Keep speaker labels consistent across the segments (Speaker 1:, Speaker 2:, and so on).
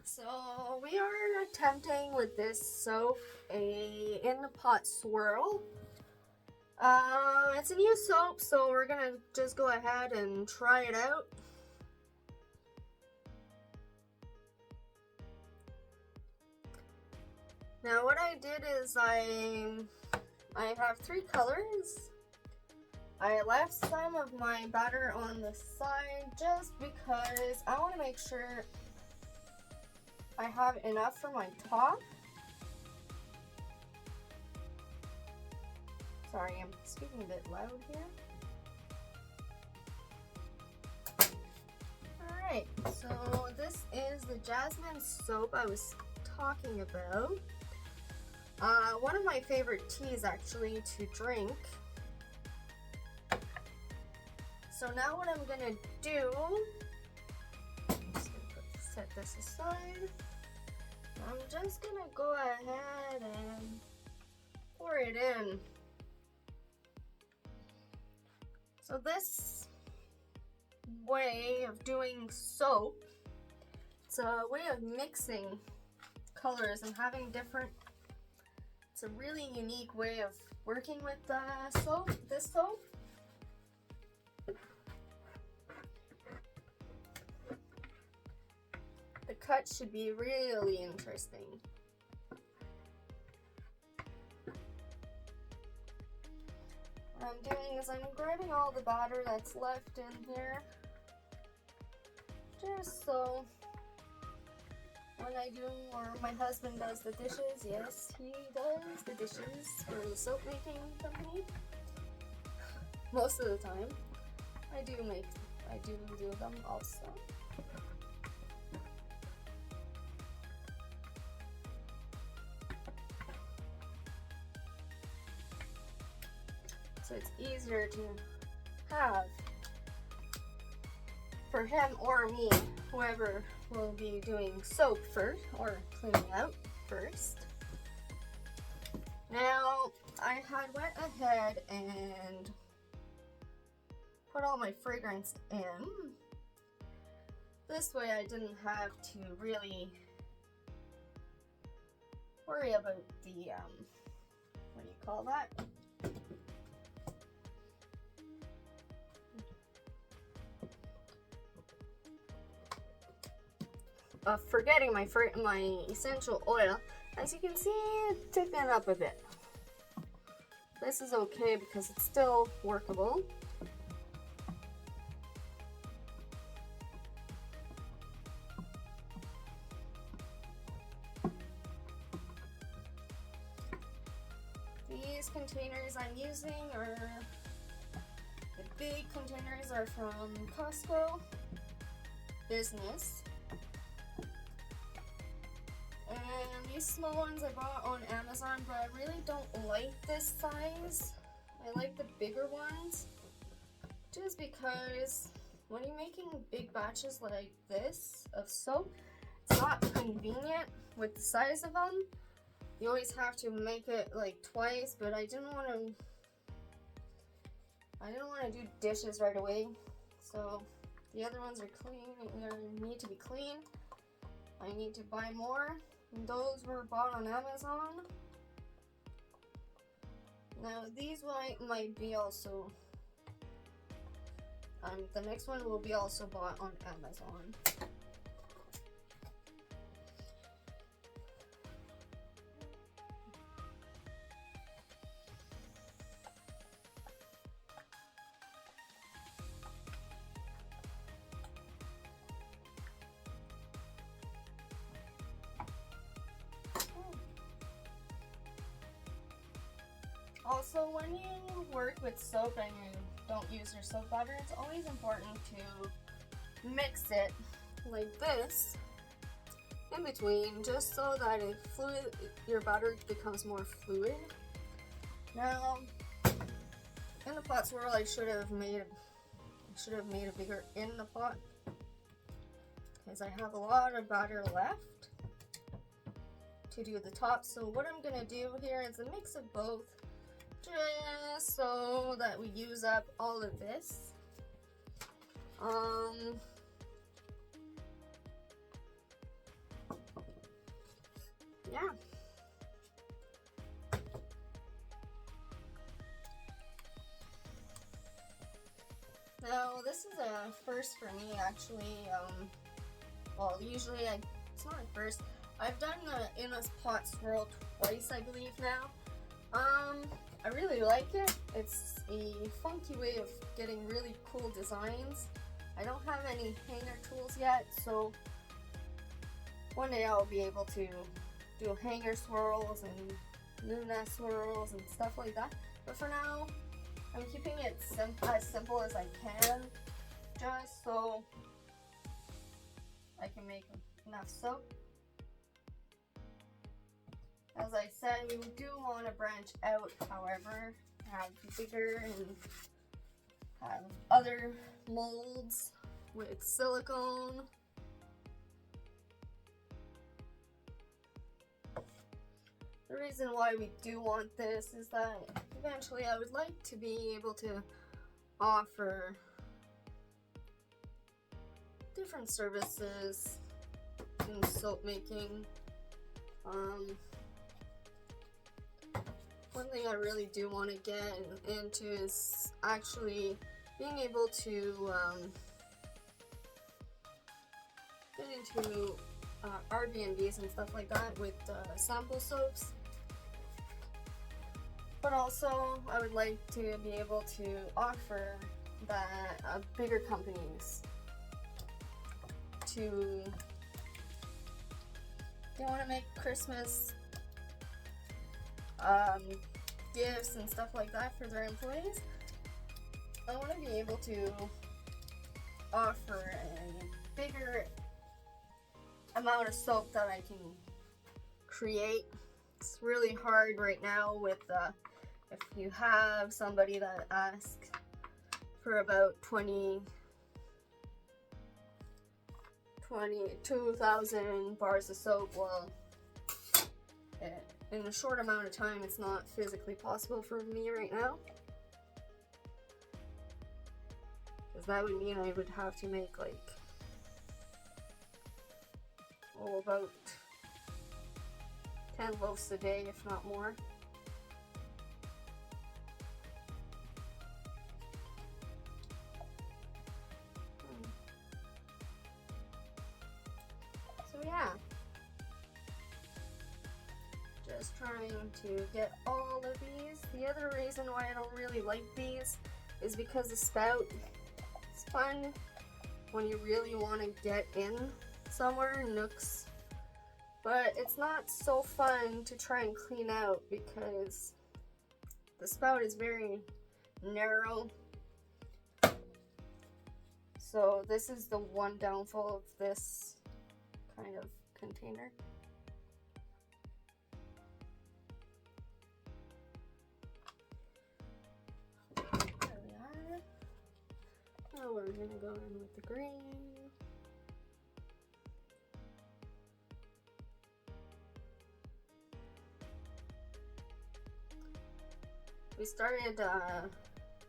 Speaker 1: So we are attempting with this soap a in the pot swirl. It's a new soap, so we're gonna just go ahead and try it out. Now what I did is I have three colors. I left some of my batter on the side just because I want to make sure I have enough for my top. Sorry, I'm speaking a bit loud here. Alright, so this is the Jasmin soap I was talking about. One of my favorite teas actually to drink. So now what I'm gonna do, I'm just gonna set this aside. I'm just gonna go ahead and pour it in. So this way of doing soap, it's a way of mixing colors and having different, it's a really unique way of working with this soap. The cut should be really interesting. What I'm doing is I'm grabbing all the batter that's left in here, just so when I do, or my husband does the dishes, yes, he does the dishes for the soap making company. Most of the time, I do them also. So it's easier to have for him or me, whoever will be doing soap first or cleaning out first. Now I had went ahead and put all my fragrance in. This way I didn't have to really worry about the what do you call that? Forgetting my essential oil. As you can see, it took that up a bit. This is okay because it's still workable. These containers I'm using are, the big containers are from Costco Business. And these small ones I bought on Amazon, but I really don't like this size. I like the bigger ones, just because when you're making big batches like this of soap, it's not convenient with the size of them. You always have to make it like twice, but I didn't want to do dishes right away. So the other ones are clean, they need to be clean. I need to buy more. Those were bought on Amazon. Now these might be also, the next one will be also bought on Amazon. Also, when you work with soap and you don't use your soap butter, it's always important to mix it like this in between, just so that your butter becomes more fluid. Now, in the pot swirl, I should have made a bigger in the pot because I have a lot of batter left to do the top. So what I'm gonna do here is a mix of both, just so that we use up all of this. yeah. Now, this is a first for me, actually. Well, usually it's not a first. I've done the in a pot swirl twice, I believe now. I really like it. It's a funky way of getting really cool designs. I don't have any hanger tools yet, so one day I'll be able to do hanger swirls and Luna swirls and stuff like that. But for now, I'm keeping it as simple as I can, just so I can make enough soap. As I said, we do want to branch out, however, have bigger and have other molds with silicone. The reason why we do want this is that eventually I would like to be able to offer different services in soap making. One thing I really do want to get into is actually being able to get into Airbnbs and stuff like that with sample soaps. But also, I would like to be able to offer that bigger companies to, they want to make Christmas gifts and stuff like that for their employees. I want to be able to offer a bigger amount of soap that I can create. It's really hard right now with if you have somebody that asks for about 22,000 bars of soap, well, in a short amount of time it's not physically possible for me right now, because that would mean I would have to make like about 10 loaves a day, if not more. So yeah, just trying to get all of these. The other reason why I don't really like these is because the spout, it's fun when you really want to get in somewhere, nooks, but it's not so fun to try and clean out because the spout is very narrow. So this is the one downfall of this kind of container. There we are. Now we're gonna go in with the green. We started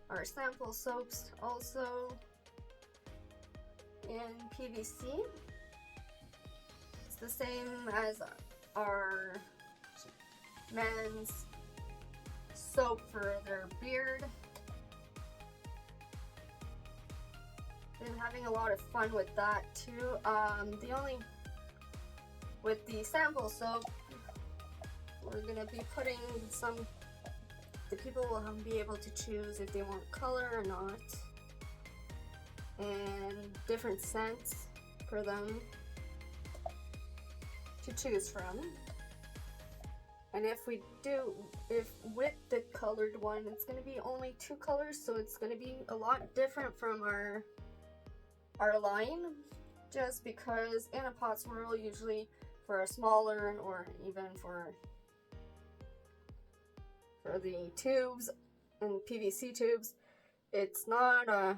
Speaker 1: our sample soaps also in PVC. It's the same as our men's soap for their beard. Been having a lot of fun with that too. With the sample soap, we're gonna be putting some. The people will be able to choose if they want color or not, and different scents for them to choose from. And if with the colored one, it's going to be only 2 colors, so it's going to be a lot different from our line, just because in a pot swirl, usually for a smaller or even for the tubes and PVC tubes, it's not if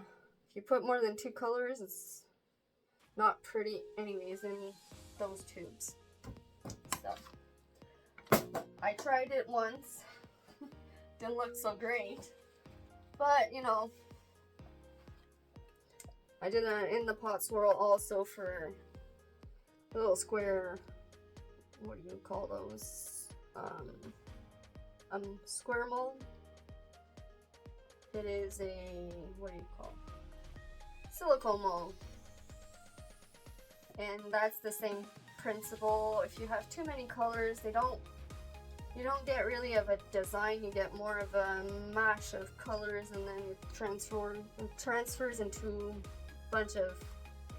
Speaker 1: you put more than 2 colors, it's not pretty anyways in those tubes. So I tried it once, didn't look so great, but you know, I did in the pot swirl also for a little square what do you call those? Square mold. It is a, what do you call it? Silicone mold. And that's the same principle. If you have too many colors, you don't get really of a design, you get more of a mash of colors, and then it transfers into a bunch of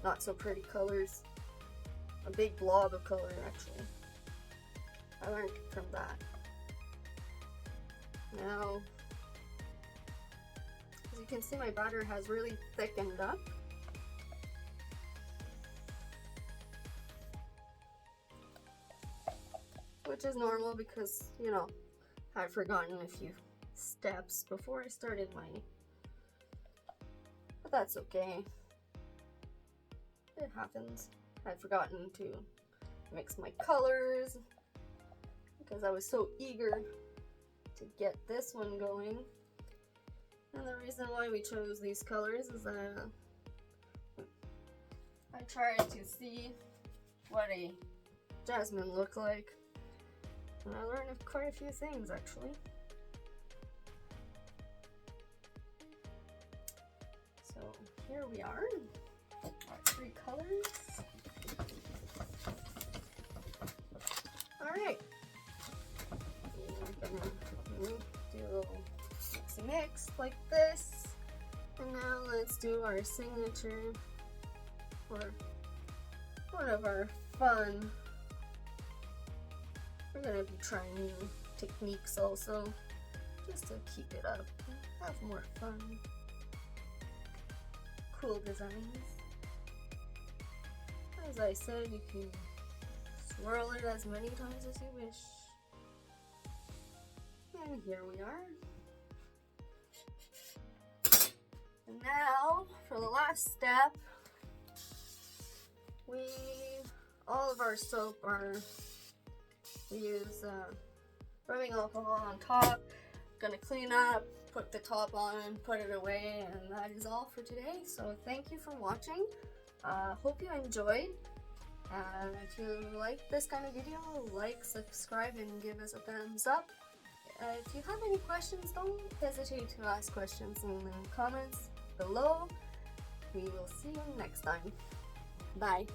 Speaker 1: not so pretty colors. A big blob of color, actually. I learned from that. Now, as you can see, my batter has really thickened up. Which is normal because, you know, I'd forgotten a few steps before I started my... But that's okay. It happens. I'd forgotten to mix my colors because I was so eager to get this one going. And the reason why we chose these colors is that I tried to see what a Jasmin looked like. And I learned quite a few things, actually. So here we are, our 3 colors. Alright. We're gonna do a little mix like this. And now let's do our signature, or one of our fun. We're gonna be trying new techniques also, just to keep it up and have more fun. Cool designs. As I said, you can swirl it as many times as you wish. And here we are. And now, for the last step, all of our soap we use rubbing alcohol on top. Gonna clean up, put the top on, put it away, and that is all for today. So thank you for watching. Hope you enjoyed. If you like this kind of video, like, subscribe, and give us a thumbs up. If you have any questions, don't hesitate to ask questions in the comments below. We will see you next time. Bye.